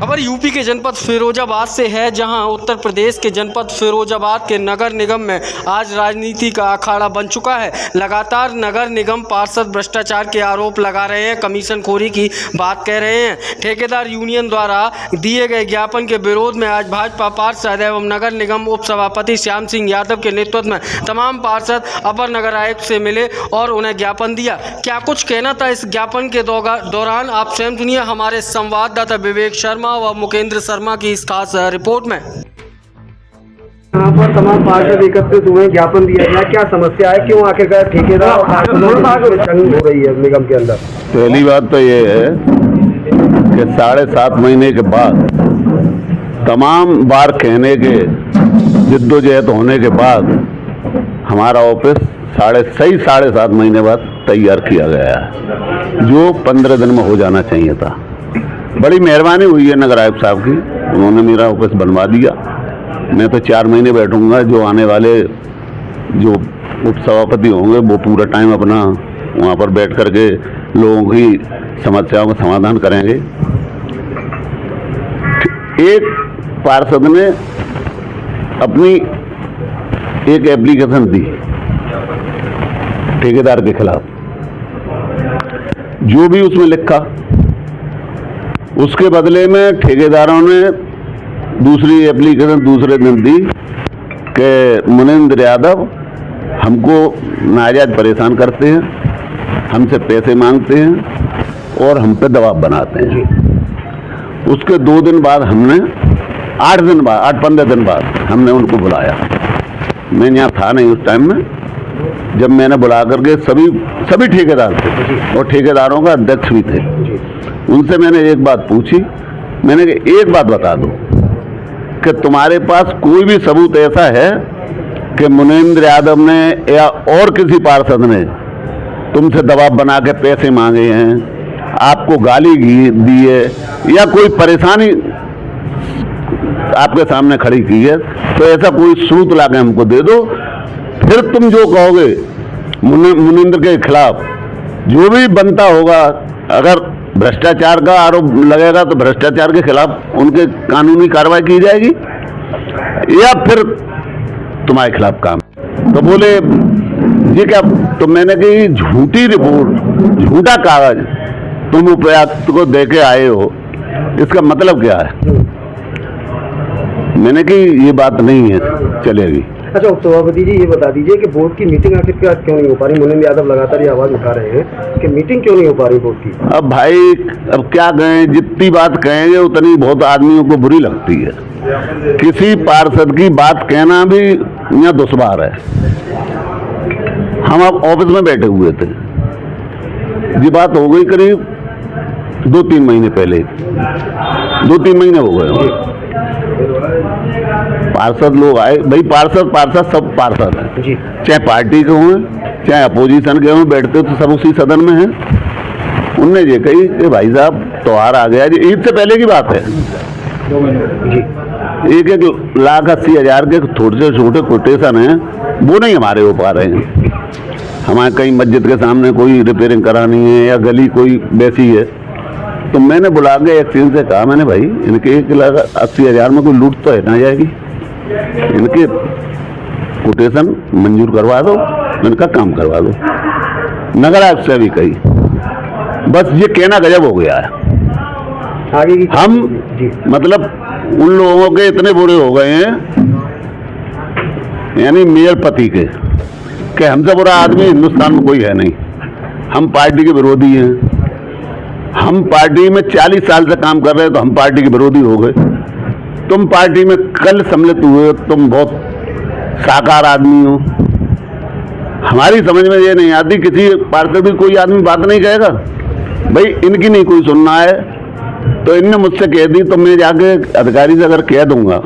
खबर यूपी के जनपद फिरोजाबाद से है, जहां उत्तर प्रदेश के जनपद फिरोजाबाद के नगर निगम में आज राजनीति का अखाड़ा बन चुका है। लगातार नगर निगम पार्षद भ्रष्टाचार के आरोप लगा रहे हैं, कमीशन खोरी की बात कह रहे हैं। ठेकेदार यूनियन द्वारा दिए गए ज्ञापन के विरोध में आज भाजपा पार्षद एवं नगर निगम उप सभापति श्याम सिंह यादव के नेतृत्व में तमाम पार्षद अपर नगर आयुक्त से मिले और उन्हें ज्ञापन दिया। क्या कुछ कहना था इस ज्ञापन के दौरान, आप स्वयं सुनिए हमारे संवाददाता विवेक शर्मा व मुकेंद्र शर्मा की इस खास रिपोर्ट में। यहाँ पर तमाम पार्षद एकत्रित हुए, ज्ञापन दिया गया, क्या समस्या है, क्यों आखिरकार ठेकेदार और पार्षदों में जंग हो रही है निगम के अंदर? पहली बात तो ये है कि 7.5 महीने के बाद तमाम बार कहने के जिद्दोजहद होने के बाद हमारा ऑफिस 7.5 महीने बाद तैयार किया गया है, जो 15 दिन में हो जाना चाहिए था। बड़ी मेहरबानी हुई है नगर आयुक्त साहब की, उन्होंने मेरा ऑफिस बनवा दिया। मैं तो 4 महीने बैठूंगा, जो आने वाले जो उप सभापति होंगे वो पूरा टाइम अपना वहाँ पर बैठ करके लोगों की समस्याओं का समाधान करेंगे। एक पार्षद ने अपनी एक एप्लीकेशन दी ठेकेदार के खिलाफ, जो भी उसमें लिखा उसके बदले में ठेकेदारों ने दूसरी एप्लीकेशन दूसरे दिन दी कि मुनिंद्र यादव हमको नाजायज परेशान करते हैं, हमसे पैसे मांगते हैं और हम पे दबाव बनाते हैं। उसके 2 दिन बाद हमने 8-15 दिन बाद हमने उनको बुलाया। मैं यहाँ था नहीं उस टाइम में, जब मैंने बुला करके सभी ठेकेदार थे और ठेकेदारों का अध्यक्ष भी थे, उनसे मैंने एक बात पूछी। मैंने कहा एक बात बता दो कि तुम्हारे पास कोई भी सबूत ऐसा है कि मुनिंद्र यादव ने या और किसी पार्षद ने तुमसे दबाव बना के पैसे मांगे हैं, आपको गाली दी है या कोई परेशानी आपके सामने खड़ी की है, तो ऐसा कोई सबूत ला के हमको दे दो। फिर तुम जो कहोगे मुनिंद्र के खिलाफ जो भी बनता होगा, अगर भ्रष्टाचार का आरोप लगेगा तो भ्रष्टाचार के खिलाफ उनके कानूनी कार्रवाई की जाएगी या फिर तुम्हारे खिलाफ काम। तो बोले ये क्या? तो मैंने कही झूठी रिपोर्ट, झूठा कागज तुम उपायुक्त को दे के आए हो, इसका मतलब क्या है? मैंने कही ये बात नहीं है, चलेगी। अच्छा उप सभापति जी, ये बता दीजिए कि बोर्ड की मीटिंग आखिरकार क्यों नहीं हो पा रही? मुनिंद्र यादव लगातार ये आवाज उठा रहे हैं कि मीटिंग क्यों नहीं हो पा रही बोर्ड की। अब भाई अब क्या कहें, जितनी बात कहेंगे उतनी बहुत आदमियों को बुरी लगती है। किसी पार्षद की बात कहना भी यहाँ दुश्वार है। हम अब ऑफिस में बैठे हुए थे, ये बात हो गई करीब 2-3 महीने पहले, 2-3 महीने हो गए। पार्षद लोग आए, भाई पार्षद सब पार्षद हैं, चाहे पार्टी के हों चाहे अपोजिशन के हों, बैठते तो सब उसी सदन में हैं। उनने ये कही कि भाई साहब त्योहार आ गया, ईद से पहले की बात है, 1,80,000 के थोड़े से छोटे कोटेशन हैं, वो नहीं हमारे हो पा रहे हैं। हमारे कहीं मस्जिद के सामने कोई रिपेयरिंग करानी है या गली कोई वैसी है, तो मैंने बुला के एक्सचेंज से कहा, मैंने भाई इनके 1,80,000 में कोई लूट तो है ना जाएगी, इनके कोटेशन मंजूर करवा दो, इनका काम करवा दो। नगर आयुक्त से भी कही, बस ये कहना गजब हो गया है। आगे की हम मतलब उन लोगों के इतने बुरे हो गए हैं, यानी मेयर पति के, कि हमसे बुरा आदमी हिंदुस्तान में कोई है नहीं। हम पार्टी के विरोधी हैं, हम पार्टी में 40 साल से काम कर रहे हैं, तो हम पार्टी के विरोधी हो गए। तुम पार्टी में कल सम्मिलित हुए, तुम बहुत साकार आदमी हो। हमारी समझ में ये नहीं आती, किसी पार्षद भी कोई आदमी बात नहीं कहेगा, भाई इनकी नहीं कोई सुनना है, तो इनने मुझसे कह दी तो मैं जाके अधिकारी से अगर कह दूंगा।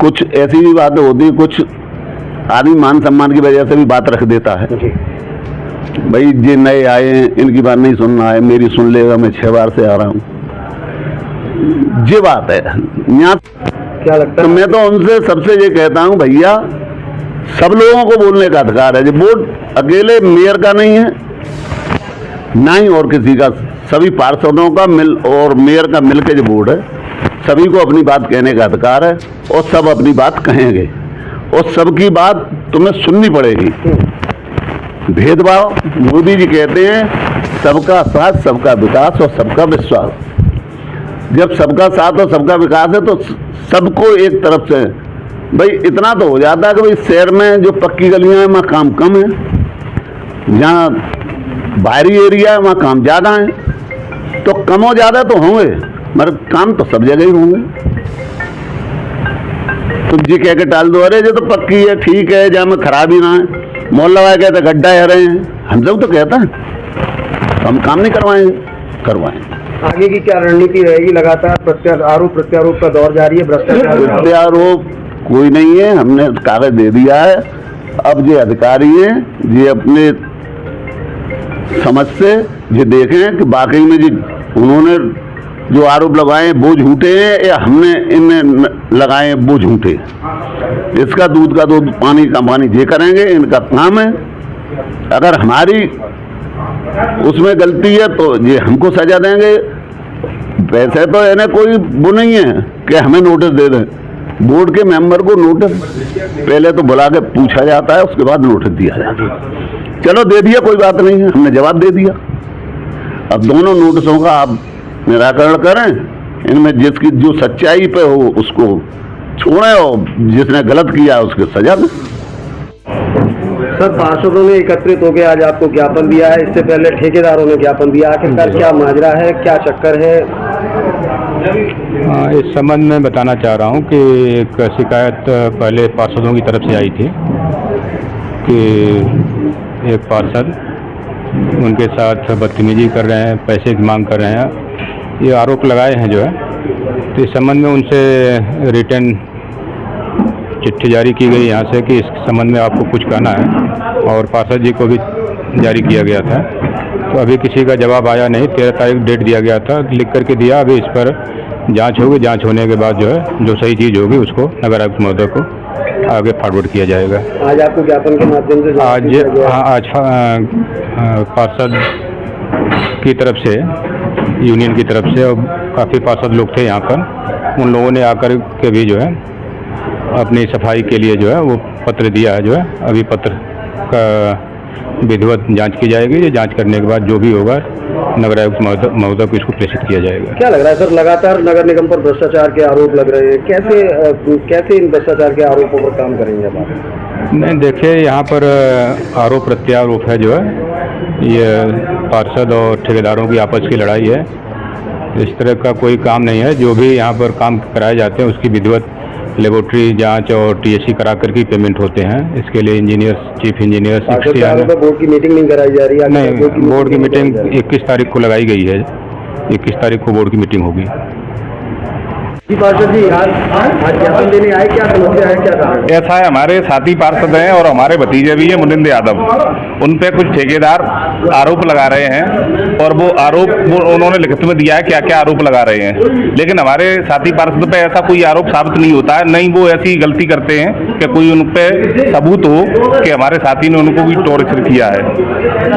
कुछ ऐसी भी बातें होती, कुछ आदमी मान सम्मान की वजह से भी बात रख देता है, भाई ये नए आए हैं, इनकी बात नहीं सुनना है, मेरी सुन लेगा, मैं 6 बार से आ रहा हूँ, ये बात है यहाँ। क्या लगता है? तो मैं तो उनसे सबसे ये कहता हूँ, भैया सब लोगों को बोलने का अधिकार है, जो बोर्ड अकेले मेयर का नहीं है ना ही और किसी का, सभी पार्षदों का मिल और मेयर का मिलकर जो बोर्ड है, सभी को अपनी बात कहने का अधिकार है और सब अपनी बात कहेंगे और सबकी बात तुम्हें सुननी पड़ेगी। भेदभाव, मोदी जी कहते हैं सबका साथ, सबका विकास और सबका विश्वास। जब सबका साथ और सबका विकास है तो सबको एक तरफ से, भाई इतना तो हो जाता है कि भाई शहर में जो पक्की गलियां हैं वहाँ काम कम है, जहाँ बाहरी एरिया है वहाँ काम ज़्यादा है, तो कम हो ज़्यादा तो होंगे मगर काम तो सब जगह ही होंगे। तुम जी कह के टाल दो, अरे जो तो पक्की है ठीक है, जहाँ में खराबी ना है, मॉल लगा कहते गड्ढा है रहे हैं, हम सब तो कहता है तो हम काम नहीं करवाएंगे। आगे की क्या रणनीति रहेगी? लगातार आरोप प्रत्यारोप का दौर जारी है, भ्रष्टाचार प्रत्यारोप कोई नहीं है, हमने कागज दे दिया है। अब ये अधिकारी हैं, ये अपने समझ से ये देखें कि वाकई में जी उन्होंने जो आरोप लगाए वो झूठे हैं या हमने इनमें लगाए वो झूठे। इसका दूध का दूध, पानी का पानी ये करेंगे, इनका काम है। अगर हमारी उसमें गलती है तो ये हमको सजा देंगे। वैसे तो इन्हें कोई वो नहीं है कि हमें नोटिस दे दें। बोर्ड के मेंबर को नोटिस पहले तो बुला के पूछा जाता है, उसके बाद नोटिस दिया जाता है। चलो दे दिया, कोई बात नहीं है, हमने जवाब दे दिया। अब दोनों नोटिसों का आप निराकरण करें, इनमें जिसकी जो सच्चाई पे हो उसको छोड़ें और जिसने गलत किया उसके सजा दें। सर, पार्षदों ने एकत्रित होकर आज आपको ज्ञापन दिया है, इससे पहले ठेकेदारों ने ज्ञापन दिया। आखिरकार क्या माजरा है, क्या चक्कर है? इस संबंध में बताना चाह रहा हूं कि एक शिकायत पहले पार्षदों की तरफ से आई थी कि एक पार्षद उनके साथ बदतमीजी कर रहे हैं, पैसे की मांग कर रहे हैं, ये आरोप लगाए हैं जो है। तो इस संबंध में उनसे रिटर्न चिट्ठी जारी की गई यहाँ से कि इस संबंध में आपको कुछ कहना है, और पार्षद जी को भी जारी किया गया था। तो अभी किसी का जवाब आया नहीं। 13 तारीख डेट दिया गया था, लिख करके दिया। अभी इस पर जांच होगी, जांच होने के बाद जो है जो सही चीज़ होगी उसको नगर आयुक्त महोदय को आगे फॉरवर्ड किया जाएगा। आज आपको ज्ञापन के माध्यम से आज पार्षद की तरफ से, यूनियन की तरफ से, और काफ़ी पार्षद लोग थे यहाँ पर, उन लोगों ने आकर के भी जो है अपनी सफाई के लिए जो है वो पत्र दिया है। जो है अभी पत्र का विधिवत जांच की जाएगी। ये जांच करने के बाद जो भी होगा नगर आयुक्त महोदय को इसको प्रेषित किया जाएगा। क्या लग रहा है सर, लगातार नगर निगम पर भ्रष्टाचार के आरोप लग रहे हैं, कैसे इन भ्रष्टाचार के आरोपों पर काम करेंगे आप? नहीं, देखिए यहाँ पर आरोप प्रत्यारोप है जो है, ये पार्षद और ठेकेदारों की आपस की लड़ाई है। इस तरह का कोई काम नहीं है। जो भी यहाँ पर काम कराए जाते हैं उसकी विधिवत लेबोरेटरी जांच और टीएससी करा करके पेमेंट होते हैं। इसके लिए इंजीनियर्स, चीफ इंजीनियर्स, बोर्ड की मीटिंग नहीं कराई जा रही है? नहीं, बोर्ड की मीटिंग 21 तारीख को लगाई गई है। 21 तारीख को बोर्ड की मीटिंग होगी। पार्षद जी आज ज्ञापन देने आए, क्या समस्या है, क्या कारण? ऐसा है, हमारे साथी पार्षद हैं और हमारे भतीजे भी हैं मुनिंद यादव, उन पे कुछ ठेकेदार आरोप लगा रहे हैं और वो आरोप उन्होंने लिखित में दिया है क्या क्या आरोप लगा रहे हैं। लेकिन हमारे साथी पार्षद पे ऐसा कोई आरोप साबित नहीं होता है, नहीं वो ऐसी गलती करते हैं कि कोई उन पे सबूत हो कि हमारे साथी ने उनको भी टॉर्चर किया है,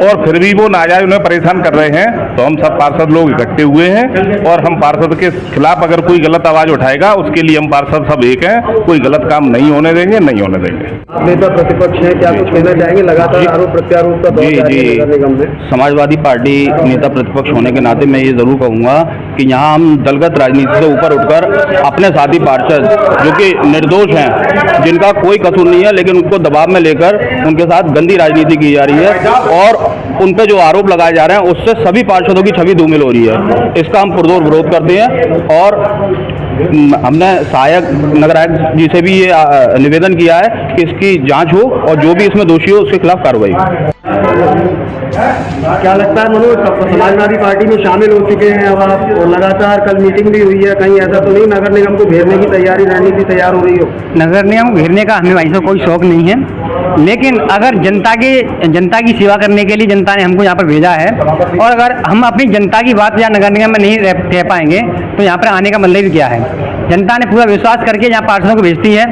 और फिर भी वो नाजायज उन्हें परेशान कर रहे हैं। तो हम सब पार्षद लोग इकट्ठे हुए हैं और हम पार्षद के खिलाफ अगर कोई गलत आवाज उठाएगा उसके लिए हम पार्षद सब एक हैं, कोई गलत काम नहीं होने देंगे, नहीं होने देंगे। नेता प्रतिपक्ष है, क्या कुछ कहना चाहेंगे? लगातार आरोप प्रत्यारोप का दौर जारी है नगर निगम में। समाजवादी पार्टी नेता प्रतिपक्ष होने के नाते मैं ये जरूर कहूँगा कि यहाँ हम दलगत राजनीति से ऊपर उठकर अपने साथी पार्षद जो कि निर्दोष हैं, जिनका कोई कसूर नहीं है, लेकिन उनको दबाव में लेकर उनके साथ गंदी राजनीति की जा रही है और उन पर जो आरोप लगाए जा रहे हैं उससे सभी पार्षदों की छवि धूमिल हो रही है। इसका हम पुरजोर विरोध करते हैं और हमने सहायक नगर आयुक्त जी से भी ये निवेदन किया है कि इसकी जांच हो और जो भी इसमें दोषी हो उसके खिलाफ कार्रवाई हो। क्या लगता है मनोज, समाजवादी पार्टी में शामिल हो चुके हैं अब आप, और लगातार कल मीटिंग भी हुई है, कहीं ऐसा तो नहीं नगर निगम को घेरने की तैयारी, रणनीति तैयार हो रही हो? नगर निगम घेरने का हमें वैसे कोई शौक नहीं है, लेकिन अगर जनता की सेवा करने के लिए जनता ने हमको यहाँ पर भेजा है, और अगर हम अपनी जनता की बात यहाँ नगर निगम में नहीं रह पाएंगे तो यहाँ पर आने का मतलब भी क्या है। जनता ने पूरा विश्वास करके यहाँ पार्षदों को भेजती है।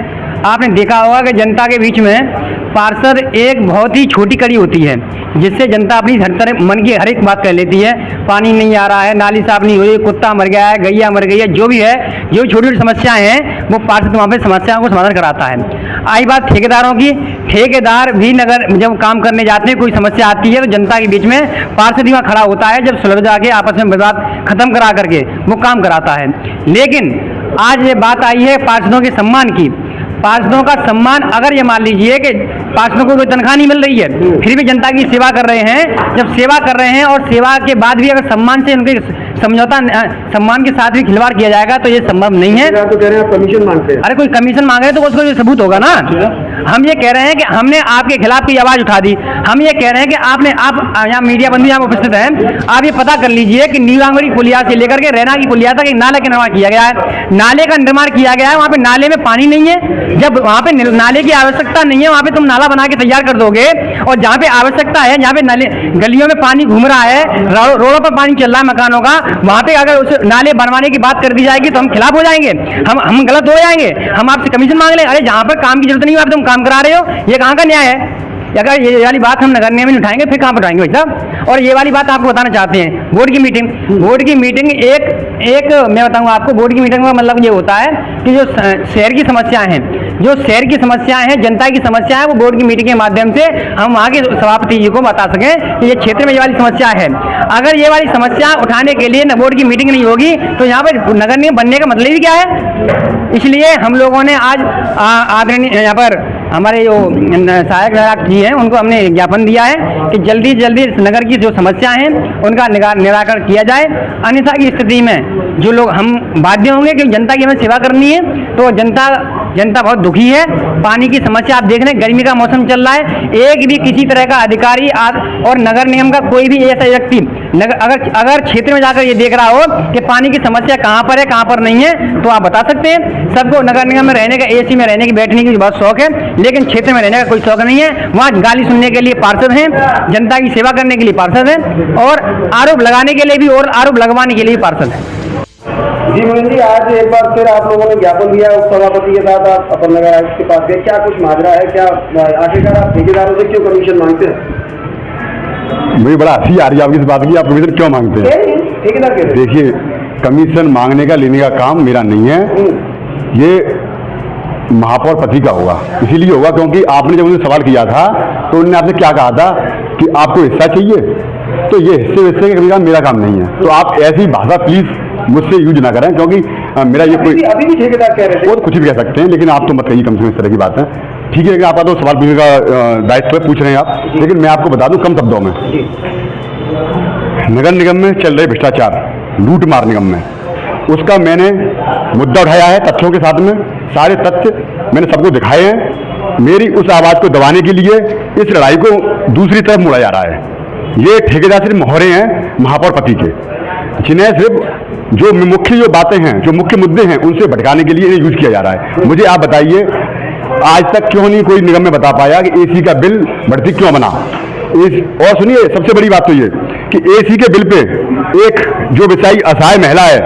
आपने देखा होगा कि जनता के बीच में पार्षद एक बहुत ही छोटी कड़ी होती है, जिससे जनता अपनी हर तरह मन की हर एक बात कह लेती है। पानी नहीं आ रहा है, नाली साफ नहीं हो रही, कुत्ता मर गया है, गैया मर गई है, जो भी है, जो छोटी छोटी समस्याएं हैं वो पार्षद वहाँ पे समस्याओं को समाधान कराता है। आई बात ठेकेदारों की, ठेकेदार भी नगर जब काम करने जाते हैं, कोई समस्या आती है तो जनता के बीच में पार्षद ही वहाँ खड़ा होता है, जब सुलझ जाके आपस में विवाद खत्म करा करके वो काम कराता है। लेकिन आज ये बात आई है पार्षदों के सम्मान की। पार्षदों का सम्मान, अगर ये मान लीजिए कि पार्षदों को कोई तनख्वाह नहीं मिल रही है, फिर भी जनता की सेवा कर रहे हैं, जब सेवा कर रहे हैं और सेवा के बाद भी अगर सम्मान से उनके समझौता, सम्मान के साथ भी खिलवाड़ किया जाएगा तो ये संभव नहीं है। तो कह रहे हैं आप कमीशन मांगते हैं। अरे कोई कमीशन मांग रहे हैं तो उसको ये सबूत होगा ना। हम ये कह रहे हैं कि हमने आपके खिलाफ की आवाज उठा दी। हम ये कह रहे हैं कि आप यहाँ मीडिया बंधु यहाँ उपस्थित हैं, आप ये पता कर लीजिए कि नीलांगरी पुलिया से लेकर के रैना की पुलिया तक एक नाले का निर्माण किया गया है। नाले का निर्माण किया गया है, वहाँ पे नाले में पानी नहीं है। जब वहाँ पे नाले की आवश्यकता नहीं है, वहाँ पे तुम नाला बना के तैयार कर दोगे, और जहाँ पे आवश्यकता है, जहाँ पे नाले गलियों में पानी घूम रहा है, रोडों पर पानी चल रहा है मकानों का, वहाँ पे अगर उस नाले बनवाने की बात कर दी जाएगी तो हम खिलाफ हो जाएंगे, हम गलत हो जाएंगे, हम आपसे कमीशन मांग लें। अरे जहाँ पर काम की जरूरत नहीं है, आप तुम काम करा रहे हो, ये कहाँ का न्याय है? अगर ये वाली बात हम नगर निगम में उठाएंगे फिर कहाँ पर उठाएंगे भाई साहब? और ये वाली बात आपको बताना चाहते हैं, बोर्ड की मीटिंग एक मैं बताऊंगा आपको, बोर्ड की मीटिंग का मतलब ये होता है कि जो शहर की समस्याएं हैं, जनता की समस्या है, वो बोर्ड की मीटिंग के माध्यम से हम वहाँ के सभापति जी को बता सकें कि ये क्षेत्र में ये वाली समस्या है। अगर ये वाली समस्या उठाने के लिए बोर्ड की मीटिंग नहीं होगी तो यहाँ पर नगर निगम बनने का मतलब ही क्या है? इसलिए हम लोगों ने आज आदरणीय यहाँ पर हमारे जो सहायक निरीक्षक जी हैं उनको हमने ज्ञापन दिया है कि जल्दी जल्दी नगर की जो समस्या हैं उनका निराकरण किया जाए। अन्यथा की स्थिति में जो लोग हम बाध्य होंगे कि जनता की हमें सेवा करनी है, तो जनता बहुत दुखी है। पानी की समस्या आप देख रहे हैं, गर्मी का मौसम चल रहा है, एक भी किसी तरह का अधिकारी और नगर निगम का कोई भी ऐसा व्यक्ति अगर क्षेत्र में जाकर ये देख रहा हो कि पानी की समस्या कहाँ पर है कहाँ पर नहीं है, तो आप बता सकते हैं। सबको नगर निगम में रहने का, एसी में रहने की, बैठने की बहुत शौक है, लेकिन क्षेत्र में रहने का कोई शौक नहीं है। वहाँ गाली सुनने के लिए पार्षद हैं, जनता की सेवा करने के लिए पार्षद हैं, और आरोप लगाने के लिए भी और आरोप लगवाने के लिए भी पार्षद हैं। जी मोहन जी, आज एक बार फिर आप लोगों ने ज्ञापन दिया उप सभापति के साथ, आप अपर नगर आयुक्त के पास गए, क्या कुछ माजरा है? क्या आखिरकार आप ठेकेदारों से क्यों कमीशन मांगते हैं? मुझे बड़ा हंसी आ रही है आपकी इस बात की, आप कमीशन क्यों मांगते हैं? ठेकेदार कह रहे हैं। देखिए, कमीशन मांगने का लेने का काम मेरा नहीं है, ये महापौर पति का होगा। इसीलिए होगा क्योंकि आपने जब उनसे सवाल किया था तो उन्होंने आपसे क्या कहा था कि आपको हिस्सा चाहिए, तो ये हिस्से का मेरा काम नहीं है। तो आप ऐसी भाषा प्लीज मुझसे यूज ना करें, क्योंकि मेरा ये कोई अभी भी ठेकेदार कह रहे थे, वो तो कुछ भी कह सकते हैं, लेकिन आप तो मत कहिए कम से कम इस तरह की बात है। ठीक है, लेकिन आपका तो सवाल पूछने का दायित्व पूछ रहे हैं आप, लेकिन मैं आपको बता दूं कम शब्दों में, नगर निगम में चल रहे भ्रष्टाचार, लूट मार निगम में, उसका मैंने मुद्दा उठाया है तथ्यों के साथ में, सारे तथ्य मैंने सबको दिखाए हैं। मेरी उस आवाज़ को दबाने के लिए इस लड़ाई को दूसरी तरफ मोड़ा जा रहा है। ये ठेकेदार सिर्फ मोहरे हैं महापौर पति के, जिन्हें सिर्फ जो मुख्य बातें हैं, जो मुख्य मुद्दे हैं, उनसे भटकाने के लिए यूज किया जा रहा है। मुझे आप बताइए, आज तक क्यों नहीं कोई निगम में बता पाया कि एसी का बिल बढ़ती क्यों बना? और सुनिए, सबसे बड़ी बात तो ये कि एसी के बिल पे एक जो बेचारी असहाय महिला है,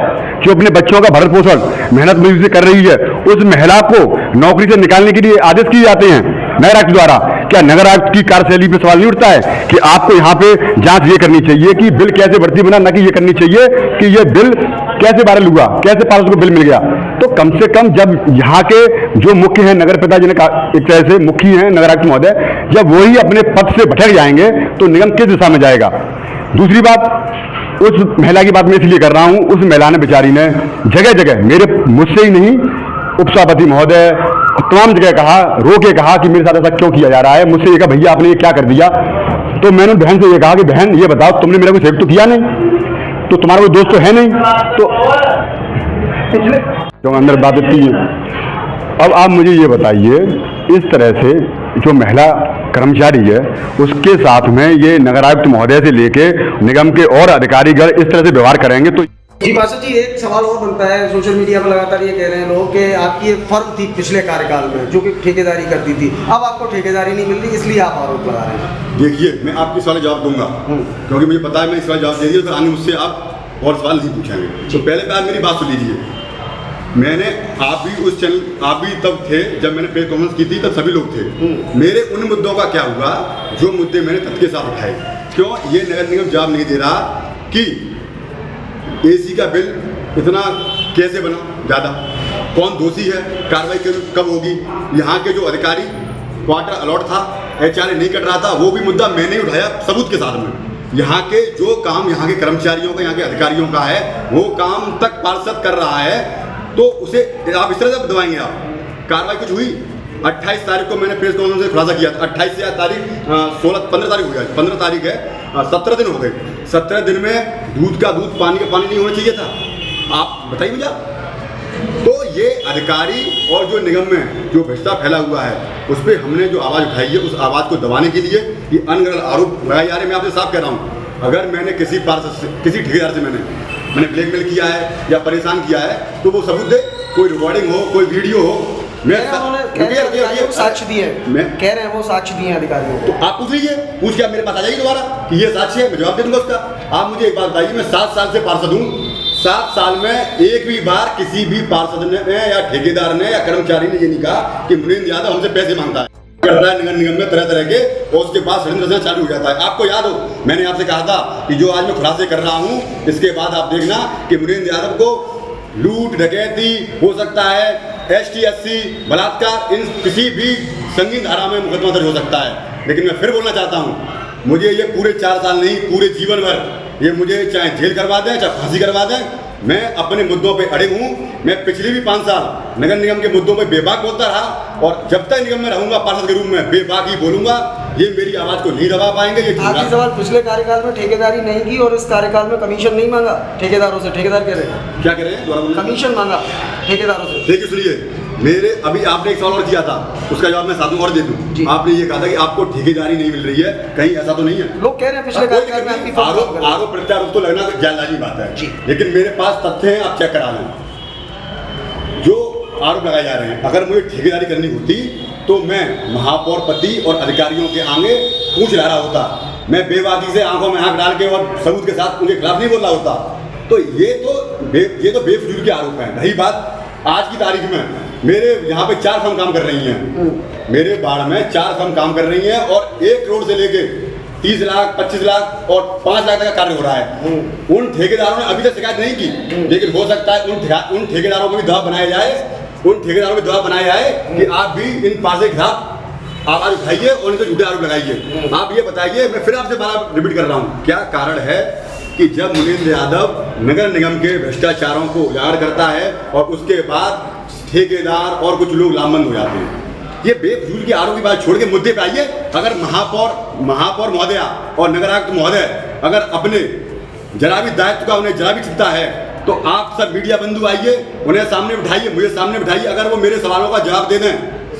जो अपने बच्चों का भरण पोषण मेहनत मजदूरी से कर रही है, उस महिला को नौकरी से निकालने के लिए आदेश किए जाते हैं नगर आयुक्त द्वारा। क्या नगर आयुक्त की कार्यशैली पे सवाल नहीं उठता है कि आपको यहाँ पे जांच ये करनी चाहिए कि बिल कैसे बढ़ती बना, न कि ये करनी चाहिए कि ये बिल कैसे वायरल हुआ, कैसे पार्षद को बिल मिल गया? तो कम से कम जब यहाँ के जो मुख्य हैं, नगर पिता जिन्हें एक तरह से मुख्य हैं नगर आयुक्त महोदय, जब वही अपने पद से भटक जाएंगे तो निगम किस दिशा में जाएगा? दूसरी बात, उस महिला की बात मैं इसलिए कर रहा हूँ, उस महिला ने बेचारी ने जगह जगह मुझसे ही नहीं, उपसभापति महोदय तमाम जगह कहा, रो के कहा कि मेरे साथ ऐसा क्यों किया जा रहा है। मुझसे ये कहा भैया आपने ये क्या कर दिया? तो मैंने बहन से ये कहा कि बहन ये बताओ, तुमने मेरा कोई सेव तो किया नहीं, तो तुम्हारा कोई दोस्त तो है नहीं, तो क्यों अंदर बात इतनी है। अब आप मुझे ये बताइए, इस तरह से जो महिला कर्मचारी है उसके साथ में ये नगर आयुक्त महोदय से लेके निगम के और अधिकारीगण इस तरह से व्यवहार करेंगे तो जी पार्षद जी, एक सवाल और बनता है, सोशल मीडिया पर लगातार ये कह रहे हैं लोग कि आपकी एक फर्म थी पिछले कार्यकाल में जो कि ठेकेदारी करती थी, अब आपको ठेकेदारी नहीं मिल रही, इसलिए आप आरोप लगा रहे हैं। देखिए, मैं आपके सवाल जवाब दूंगा क्योंकि मुझे पता है मैं इस सवाल जवाब दे दिया, तो आगे मुझसे आप और सवाल नहीं पूछेंगे। तो पहले बार मेरी बात सुन लीजिए। मैंने आप भी तब थे जब मैंने प्रेस कॉन्फ्रेंस की थी, तब सभी लोग थे। मेरे उन मुद्दों का क्या हुआ जो मुद्दे मैंने तथ्य के साथ उठाए? क्यों ये नगर निगम जवाब नहीं दे रहा कि एसी का बिल इतना कैसे बना ज़्यादा, कौन दोषी है, कार्रवाई कब होगी? यहाँ के जो अधिकारी क्वार्टर अलॉट था, HRA नहीं कट रहा था, वो भी मुद्दा मैंने ही उठाया सबूत के साथ में। यहाँ के जो काम यहाँ के कर्मचारियों का, यहाँ के अधिकारियों का है, वो काम तक पार्षद कर रहा है, तो उसे आप इस तरह से दबाएंगे? आप कार्रवाई कुछ हुई? 28 तारीख को मैंने प्रेस कॉन्फ्रेंस से खुलासा किया था। 28 से तारीख 15 तारीख हो गया, 15 तारीख है, 17 दिन हो गए। 17 दिन में दूध का दूध, पानी का पानी नहीं होना चाहिए था? आप बताइए मुझे। तो ये अधिकारी और जो निगम में जो भ्रष्टाचार फैला हुआ है, उस पर हमने जो आवाज़ उठाई है, उस आवाज़ को दबाने के लिए ये अनगढ़ आरोप लगाए जा रहे हैं। मैं आपसे साफ कह रहा हूँ, अगर मैंने किसी पार्षद से, किसी ठेकेदार से मैंने ब्लैकमेल किया है या परेशान किया है, तो वो सबूत दे, कोई रिकॉर्डिंग हो, कोई वीडियो हो। मैं साक्ष्य दिए, मैं कह रहे हैं वो साक्ष्य दिए अधिकारियों को। तो आप पूछ लीजिए, पूछ के आप मेरे पास आ जाइए दोबारा कि ये साक्ष्य है, मैं जवाब दे दूंगा उसका। आप मुझे एक बात बताइए, मैं 7 साल से पार्षद हूँ, 7 साल में एक भी बार किसी भी पार्षद ने या ठेकेदार ने या कर्मचारी ने ये नहीं कहा कि मुनींद्र यादव हमसे पैसे मांगता है, करता है नगर निगम में तरह तरह के, और उसके बाद षड्यंत्र रचना चालू हो जाता है। आपको याद हो, मैंने आपसे कहा था कि जो आज मैं खुलासे कर रहा हूँ, इसके बाद आप देखना कि मुनींद्र यादव को लूट, डकैती, हो सकता है ST SC, बलात्कार, इन किसी भी संगीन धारा में मुकदमा दर्ज हो सकता है। लेकिन मैं फिर बोलना चाहता हूँ, मुझे ये पूरे 4 साल नहीं, पूरे जीवन भर ये मुझे चाहे जेल करवा दें, चाहे फांसी करवा दें, मैं अपने मुद्दों पे अड़े हूँ। मैं पिछले भी 5 साल नगर निगम के मुद्दों पे बेबाक बोलता रहा, और जब तक निगम में रहूंगा पार्षद के रूप में बेबाक ही बोलूंगा। ये मेरी आवाज़ को नहीं दबा पाएंगे। ये आखिरी सवाल, पिछले कार्यकाल में ठेकेदारी नहीं की और इस कार्यकाल में कमीशन नहीं मांगा ठेकेदारों से? ठेकेदार कह रहे हैं, क्या कह रहे हैं? दोबारा बोलिए। कमीशन मांगा ठेकेदारों से? देखिए सुनिए, मेरे अभी आपने एक सवाल और किया था, उसका जवाब मैं साथ में और दे दूं। आपने ये कहा था कि आपको ठेकेदारी नहीं मिल रही है, कहीं ऐसा तो नहीं है? लोग कह रहे हैं पिछले कार्यकाल में आपकी आरोप प्रत्यारोप तो लगना जायज़ बात है, लेकिन मेरे पास तथ्य हैं, आप चेक करा लें जो आरोप लगाए जा रहे हैं। अगर मुझे ठेकेदारी करनी होती तो मैं महापौर पति और अधिकारियों के आगे पूछ रहा होता, मैं बेबाकी से आंखों में आंख डाल के और सबूत के साथ उनके खिलाफ नहीं बोल रहा होता। तो ये तो बेफजूल के आरोप हैं। रही बात आज की तारीख में, मेरे यहाँ पे 4 फर्म काम कर रही हैं, मेरे बाढ़ में 4 फर्म काम कर रही हैं, और 1 करोड़ से लेके 30 लाख, 25 लाख और 5 लाख तक का कार्य हो रहा है। उन ठेकेदारों ने अभी तक शिकायत नहीं की, लेकिन हो सकता है उन ठेकेदारों को भी दबाव बनाया जाए, उन ठेकेदारों को दबाव बनाया जाए कि आप भी इन पार्षद के खिलाफ आवाज उठाइए और इनसे झूठे आरोप लगाइए। आप ये बताइए, मैं फिर आपसे बार रिपीट कर रहा हूँ, क्या कारण है कि जब मुनींद्र यादव नगर निगम के भ्रष्टाचारों को उजागर करता है और उसके बाद ठेकेदार और कुछ लोग लामबंद हो जाते हैं? ये बेफजूल की आरोप की बात छोड़ के मुद्दे पे आइए। अगर महापौर महोदया और नगर आयुक्त महोदय अगर अपने जरा भी दायित्व का उन्हें जरा भी चिंता है, तो आप सब मीडिया बंधु आइए, उन्हें सामने बिठाइए, मुझे सामने बिठाइए। अगर वो मेरे सवालों का जवाब दे दें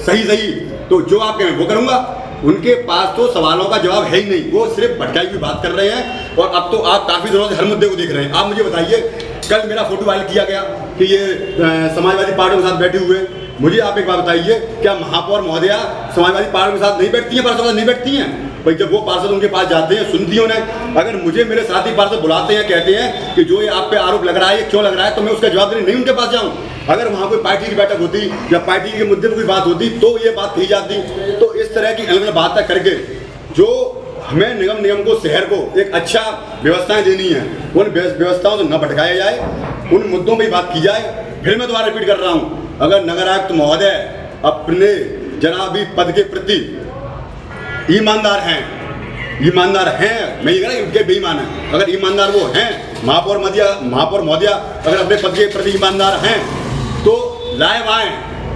सही, तो जो आप कहें वो करूँगा। उनके पास तो सवालों का जवाब है ही नहीं, वो सिर्फ भटकाई हुई बात कर रहे हैं। और अब तो आप काफ़ी दिनों से हर मुद्दे को देख रहे हैं। आप मुझे बताइए, कल मेरा फोटो वायरल किया गया कि ये समाजवादी पार्टी के साथ बैठे हुए। मुझे आप एक बात बताइए, क्या महापौर महोदया समाजवादी पार्टी के साथ नहीं बैठती हैं, पार्षद के साथ नहीं बैठती हैं? भाई जब वो पार्षद उनके पास जाते हैं, सुनती हैं उन्हें। अगर मुझे मेरे साथी पार्षद बुलाते हैं, कहते हैं कि जो ये आप पे आरोप लग रहा है, ये क्यों लग रहा है, तो मैं उसका जवाब देने नहीं उनके पास जाऊँ। अगर वहाँ कोई पार्टी की बैठक होती या पार्टी के मुद्दे पर कोई बात होती तो ये बात कही जाती। तो इस तरह की अलग अलग बातें करके जो हमें निगम को, शहर को एक अच्छा व्यवस्थाएं देनी है, उन व्यवस्थाओं से न भटकाया जाए, उन मुद्दों पर बात की जाए। फिर मैं दोबारा रिपीट कर रहा हूँ, अगर नगर आयुक्त महोदय अपने जनाबी पद के प्रति ईमानदार हैं, मैं ये कह रहा हूं उनके बेईमान हैं। अगर ईमानदार वो हैं, महापौर महोदया अगर अपने पद के प्रति ईमानदार हैं, तो लाइव आएँ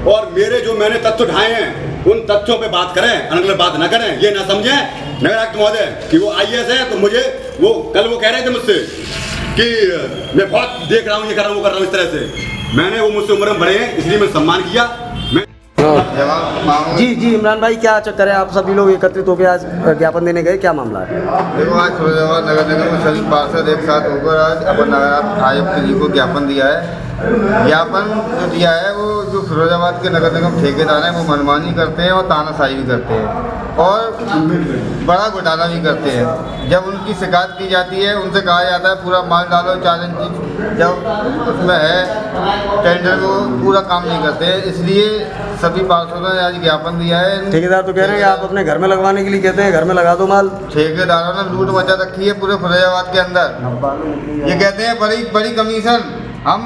और मैंने तथ्य उठाए हैं, उन तथ्यों पे बात करें, अलग बात ना करें। ये ना समझें नगर आयुक्त महोदय कि वो IAS है, तो मुझे कल वो कह रहे थे मुझसे कि मैं बहुत देख रहा हूँ, ये कर रहा हूँ, वो कर रहा हूँ, इस तरह से। मैंने वो मुझसे उम्र में बड़े हैं, इसलिए मैं सम्मान किया। जी जी इमरान भाई, क्या चक्कर है? आप सभी लोग एकत्रित होकर आज ज्ञापन देने गए, क्या मामला है? देखो, आज फिरोजाबाद नगर निगम में सभी पार्षद एक साथ होकर आज अपन नगर आयुक्त जी को ज्ञापन दिया है। ज्ञापन जो दिया है वो जो फिरोजाबाद के नगर निगम ठेकेदार हैं वो मनमानी करते हैं और तानाशाही भी करते हैं और बड़ा घोटाला भी करते हैं। जब उनकी शिकायत की जाती है, उनसे कहा जाता है पूरा माल डालो 4 इंच, जब उसमें है टेंडर वो पूरा काम नहीं करते। इसलिए सभी पार्षदों ने आज ज्ञापन दिया है। ठेकेदार तो कह रहे हैं कि आप अपने घर में लगवाने के लिए कहते हैं, घर में लगा दो माल। ठेकेदारों ने लूट मचा रखी है पूरे फिरोजाबाद के अंदर। ये कहते हैं बड़ी बड़ी कमीशन हम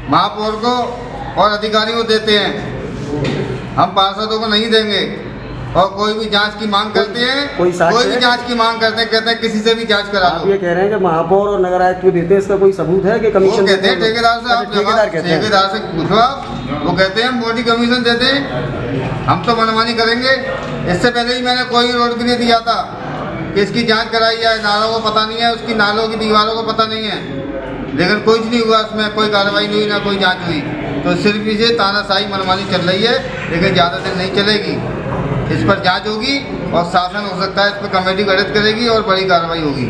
महापौर को और अधिकारियों को देते हैं, हम पार्षदों को नहीं देंगे। और कोई भी जांच की मांग करते हैं, कोई भी जांच की मांग करते हैं, कहते हैं किसी से भी जांच करा आप ये कह रहे हैं कि महापौर और नगर आयुक्त को देते हैं, इसका कोई सबूत है कि कमीशन? कहते हैं ठेकेदार से, आप ठेकेदार से पूछो आप, वो कहते हैं मोटी कमीशन देते हैं, हम तो मनमानी करेंगे। इससे पहले ही मैंने कोई रोड के लिए दिया था कि इसकी जांच कराई जाए, नालों को पता नहीं है, उसकी नालों की दीवारों को पता नहीं है, लेकिन कुछ नहीं हुआ, उसमें कोई कार्रवाई नहीं हुई, ना कोई जांच हुई। तो सिर्फ इसे तानाशाही मनमानी चल रही है, लेकिन ज़्यादा दिन नहीं चलेगी। इस पर जांच होगी और शासन हो सकता है इस पर कमेटी गठित करेगी और बड़ी कार्रवाई होगी।